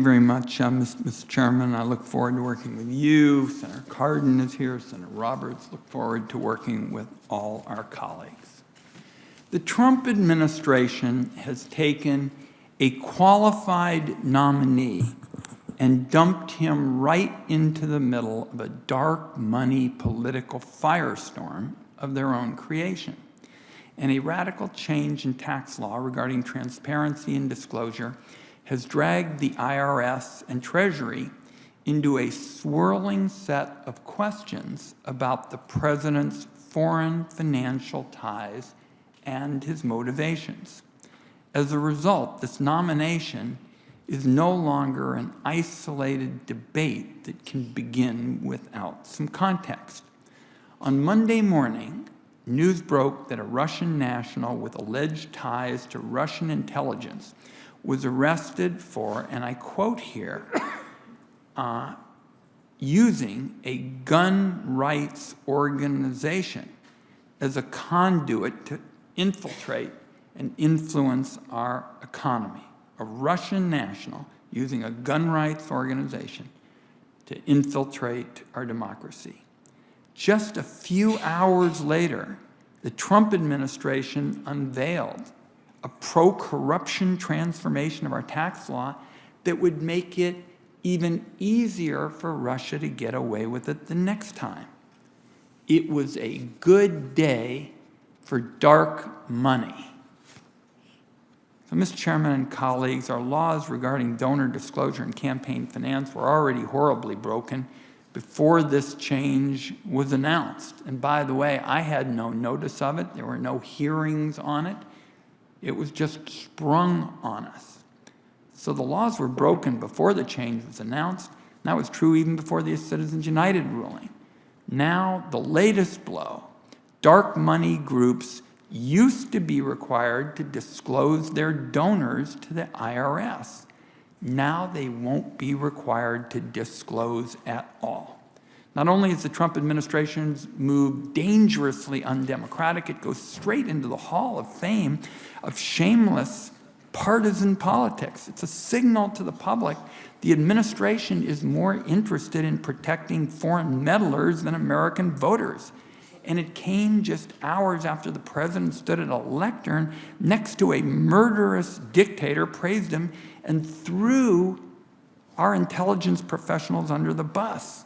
Very much, Mr. Chairman. I look forward to working with you. Senator Cardin is here. Senator Roberts. Look forward to working with all our colleagues. The Trump administration has taken a qualified nominee and dumped him right into the middle of a dark money political firestorm of their own creation. And a radical change in tax law regarding transparency and disclosure has dragged the IRS and Treasury into a swirling set of questions about the president's foreign financial ties and his motivations. As a result, this nomination is no longer an isolated debate that can begin without some context. On Monday morning, news broke that a Russian national with alleged ties to Russian intelligence was arrested for, and I quote here, using a gun rights organization as a conduit to infiltrate and influence our economy. A Russian national using a gun rights organization to infiltrate our democracy. Just a few hours later, the Trump administration unveiled a pro-corruption transformation of our tax law that would make it even easier for Russia to get away with it the next time. It was a good day for dark money. So, Mr. Chairman and colleagues, our laws regarding donor disclosure and campaign finance were already horribly broken before this change was announced. And by the way, I had no notice of it. There were no hearings on it. It was just sprung on us. So the laws were broken before the change was announced. That was true even before the Citizens United ruling. Now, the latest blow, dark money groups used to be required to disclose their donors to the IRS. Now they won't be required to disclose at all. Not only is the Trump administration's move dangerously undemocratic, it goes straight into the Hall of Fame of shameless partisan politics. It's a signal to the public the administration is more interested in protecting foreign meddlers than American voters. And it came just hours after the president stood at a lectern next to a murderous dictator, praised him, and threw our intelligence professionals under the bus.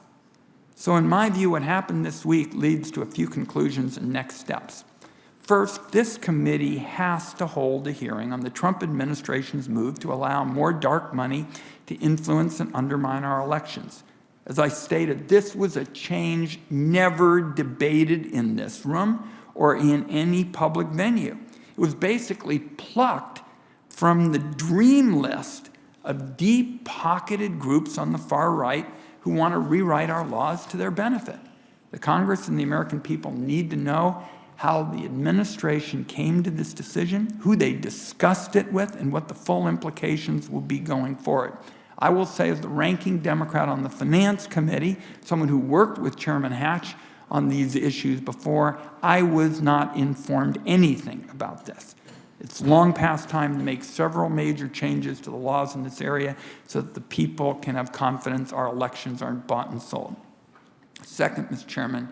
So in my view, what happened this week leads to a few conclusions and next steps. First, this committee has to hold a hearing on the Trump administration's move to allow more dark money to influence and undermine our elections. As I stated, this was a change never debated in this room or in any public venue. It was basically plucked from the dream list of deep-pocketed groups on the far right who want to rewrite our laws to their benefit. The Congress and the American people need to know how the administration came to this decision, who they discussed it with, and what the full implications will be going forward. I will say, as the ranking Democrat on the Finance Committee, someone who worked with Chairman Hatch on these issues before, I was not informed anything about this. It's long past time to make several major changes to the laws in this area so that the people can have confidence our elections aren't bought and sold. Second, Mr. Chairman,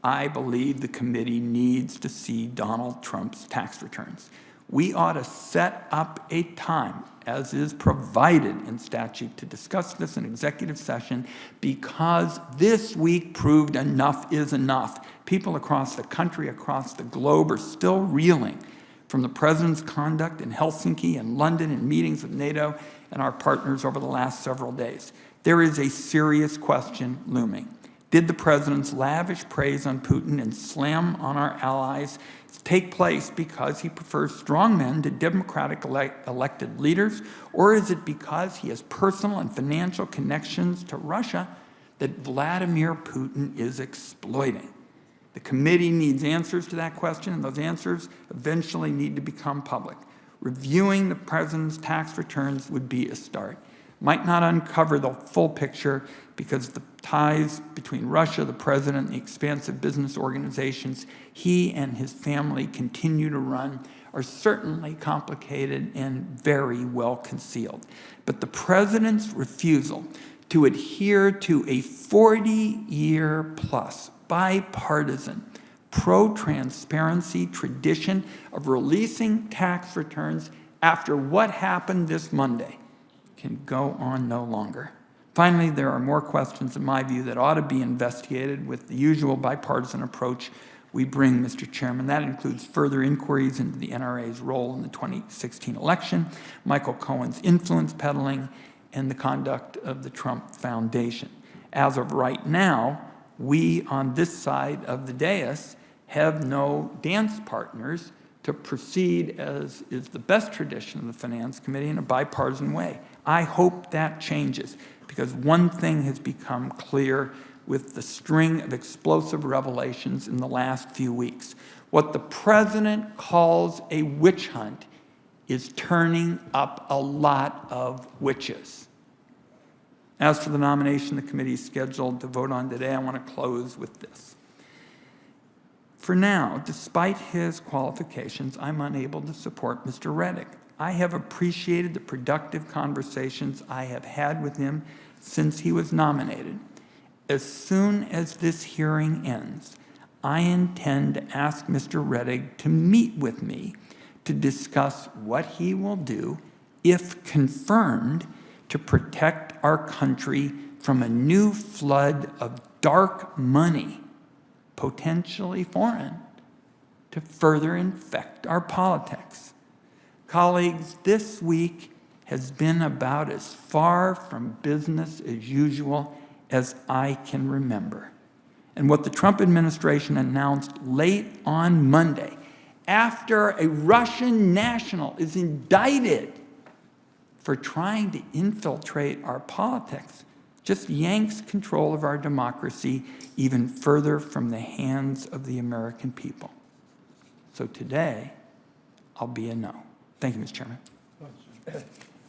I believe the committee needs to see Donald Trump's tax returns. We ought to set up a time, as is provided in statute, to discuss this in executive session, because this week proved enough is enough. People across the country, across the globe, are still reeling from the president's conduct in Helsinki and London in meetings with NATO and our partners over the last several days. There is a serious question looming. Did the president's lavish praise on Putin and slam on our allies take place because he prefers strongmen to democratic elected leaders, or is it because he has personal and financial connections to Russia that Vladimir Putin is exploiting? The committee needs answers to that question, and those answers eventually need to become public. Reviewing the president's tax returns would be a start. Might not uncover the full picture because the ties between Russia, the president, and the expansive business organizations he and his family continue to run are certainly complicated and very well concealed. But the president's refusal to adhere to a 40-year-plus bipartisan pro-transparency tradition of releasing tax returns after what happened this Monday can go on no longer. Finally, there are more questions, in my view, that ought to be investigated with the usual bipartisan approach we bring, Mr. Chairman. That includes further inquiries into the NRA's role in the 2016 election, Michael Cohen's influence peddling, and the conduct of the Trump Foundation. As of right now, we on this side of the dais have no dance partners to proceed, as is the best tradition of the Finance Committee, in a bipartisan way. I hope that changes, because one thing has become clear with the string of explosive revelations in the last few weeks. What the president calls a witch hunt is turning up a lot of witches. As for the nomination the committee is scheduled to vote on today, I want to close with this. For now, despite his qualifications, I'm unable to support Mr. Rettig. I have appreciated the productive conversations I have had with him since he was nominated. As soon as this hearing ends, I intend to ask Mr. Rettig to meet with me to discuss what he will do, if confirmed, to protect our country from a new flood of dark money, potentially foreign, to further infect our politics. Colleagues, this week has been about as far from business as usual as I can remember. And what the Trump administration announced late on Monday, after a Russian national is indicted for trying to infiltrate our politics, just yanks control of our democracy even further from the hands of the American people. So today, I'll be a no. Thank you, Mr. Chairman.